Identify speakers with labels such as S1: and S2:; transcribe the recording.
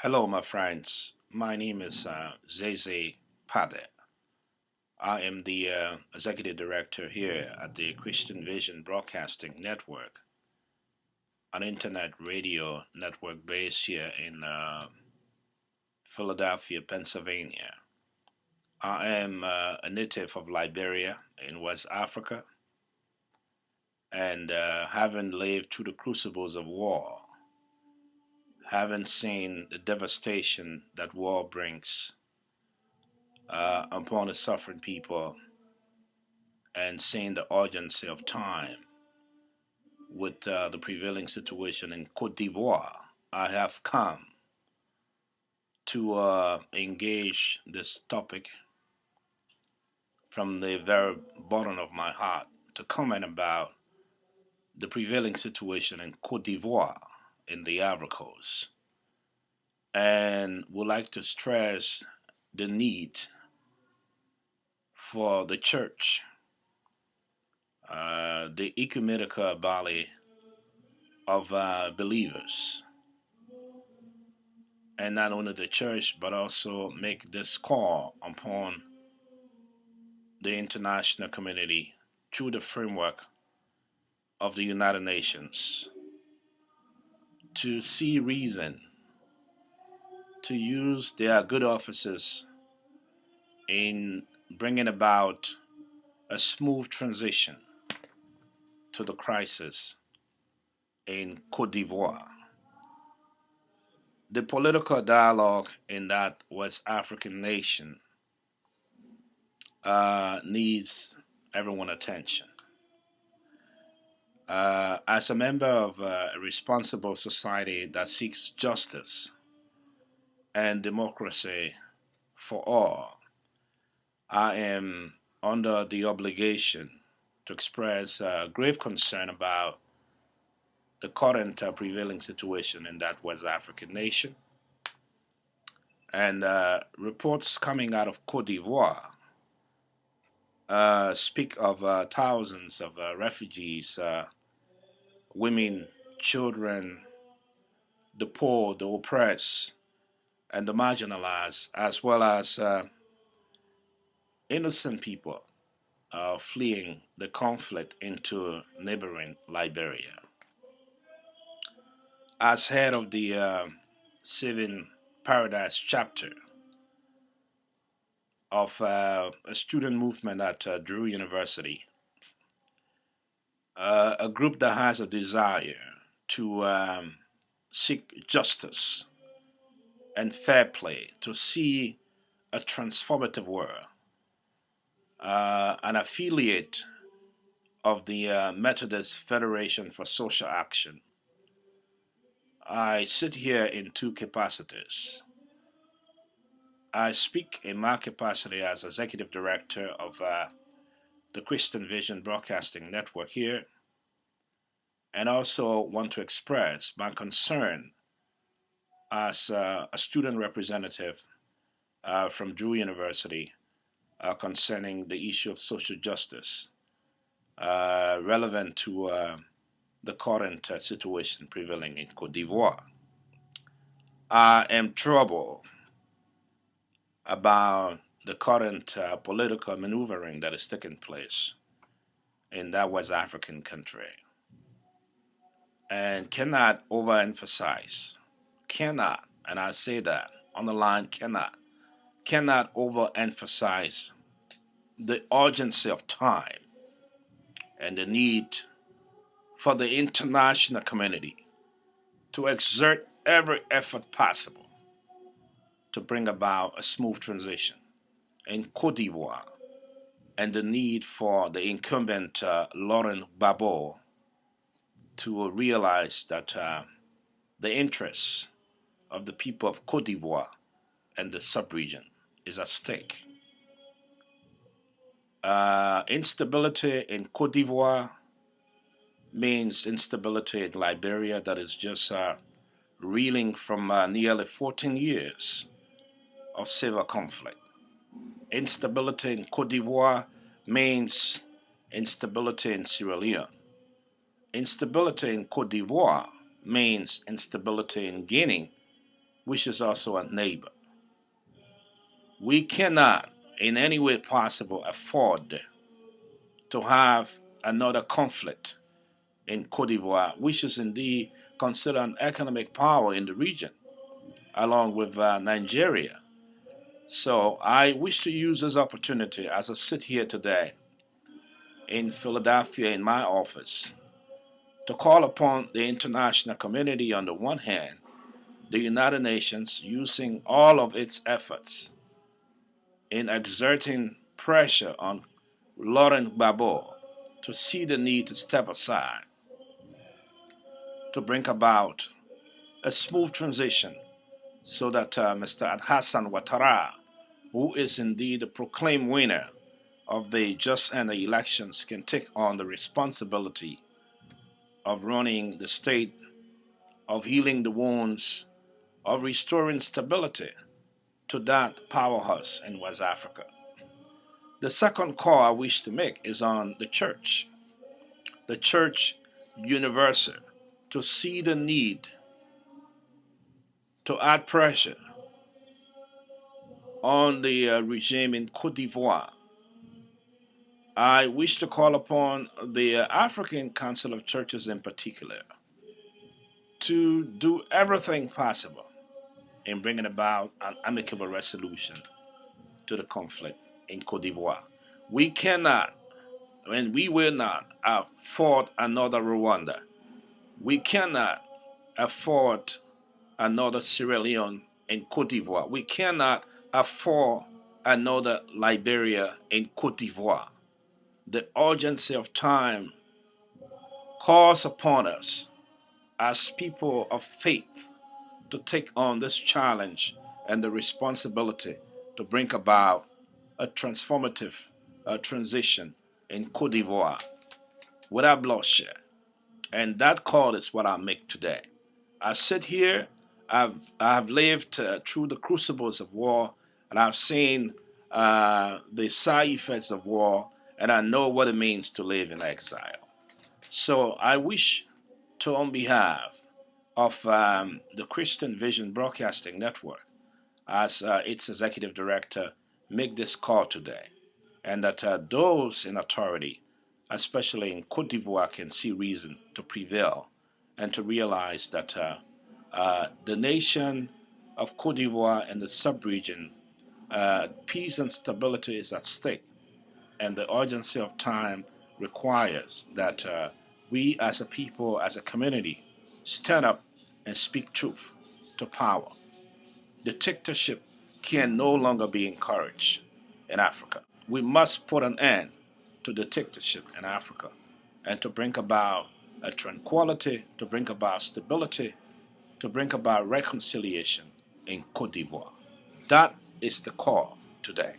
S1: Hello, my friends. My name is Zeze Pade. I am the executive director here at the Christian Vision Broadcasting Network, an internet radio network based here in Philadelphia, Pennsylvania. I am a native of Liberia in West Africa, and having lived through the crucibles of war, having seen the devastation that war brings upon the suffering people, and seeing the urgency of time with the prevailing situation in Cote d'Ivoire, I have come to engage this topic from the very bottom of my heart to comment about the prevailing situation in Cote d'Ivoire in the Ivory Coast, and would like to stress the need for the church, the ecumenical body of believers, and not only the church, but also make this call upon the international community through the framework of the United Nations to see reason to use their good offices in bringing about a smooth transition to the crisis in Cote d'Ivoire. The political dialogue in that West African nation needs everyone's attention. As a member of a responsible society that seeks justice and democracy for all, I am under the obligation to express grave concern about the current prevailing situation in that West African nation. And reports coming out of Cote d'Ivoire speak of thousands of refugees, women, children, the poor, the oppressed, and the marginalized, as well as innocent people fleeing the conflict into neighboring Liberia. As head of the Saving Paradise chapter of a student movement at Drew University, a group that has a desire to seek justice and fair play, to see a transformative world, an affiliate of the Methodist Federation for Social Action. I sit here in two capacities. I speak in my capacity as executive director of the Christian Vision Broadcasting Network here, and also want to express my concern as a student representative from Drew University concerning the issue of social justice relevant to the current situation prevailing in Cote d'Ivoire. I am troubled about the current political maneuvering that is taking place in that West African country, and cannot overemphasize, cannot, and I say that on the line, cannot overemphasize the urgency of time and the need for the international community to exert every effort possible to bring about a smooth transition in Cote d'Ivoire, and the need for the incumbent Laurent Gbagbo to realize that the interests of the people of Cote d'Ivoire and the sub-region is at stake. Instability in Cote d'Ivoire means instability in Liberia that is just reeling from nearly 14 years of civil conflict. Instability in Cote d'Ivoire means instability in Sierra Leone. Instability in Cote d'Ivoire means instability in Guinea which is also a neighbor. We cannot, in any way possible, afford to have another conflict in Cote d'Ivoire, which is indeed considered an economic power in the region, along with Nigeria. So I wish to use this opportunity as I sit here today in Philadelphia in my office to call upon the international community on the one hand, the United Nations using all of its efforts in exerting pressure on Laurent Gbagbo to see the need to step aside to bring about a smooth transition so that Mr. Hassan Ouattara, who is indeed the proclaimed winner of the just and the elections, can take on the responsibility of running the state, of healing the wounds, of restoring stability to that powerhouse in West Africa. The second call I wish to make is on the church universal, to see the need to add pressure on the regime in Cote d'Ivoire. I wish to call upon the African Council of Churches in particular to do everything possible in bringing about an amicable resolution to the conflict in Cote d'Ivoire. We cannot, and we will not afford another Rwanda. We cannot afford another Sierra Leone in Cote d'Ivoire. We cannot afford another Liberia in Cote d'Ivoire. The urgency of time calls upon us as people of faith to take on this challenge and the responsibility to bring about a transformative transition in Cote d'Ivoire without bloodshed. And that call is what I make today. I sit here, I've lived through the crucibles of war, and I've seen the side effects of war, and I know what it means to live in exile. So I wish to, on behalf of the Christian Vision Broadcasting Network, as its executive director, make this call today, and that those in authority, especially in Cote d'Ivoire, can see reason to prevail and to realize that the nation of Cote d'Ivoire and the sub-region, peace and stability is at stake, and the urgency of time requires that we as a people, as a community, stand up and speak truth to power. The dictatorship can no longer be encouraged in Africa. We must put an end to the dictatorship in Africa and to bring about a tranquility, to bring about stability, to bring about reconciliation in Cote d'Ivoire. That is the call today.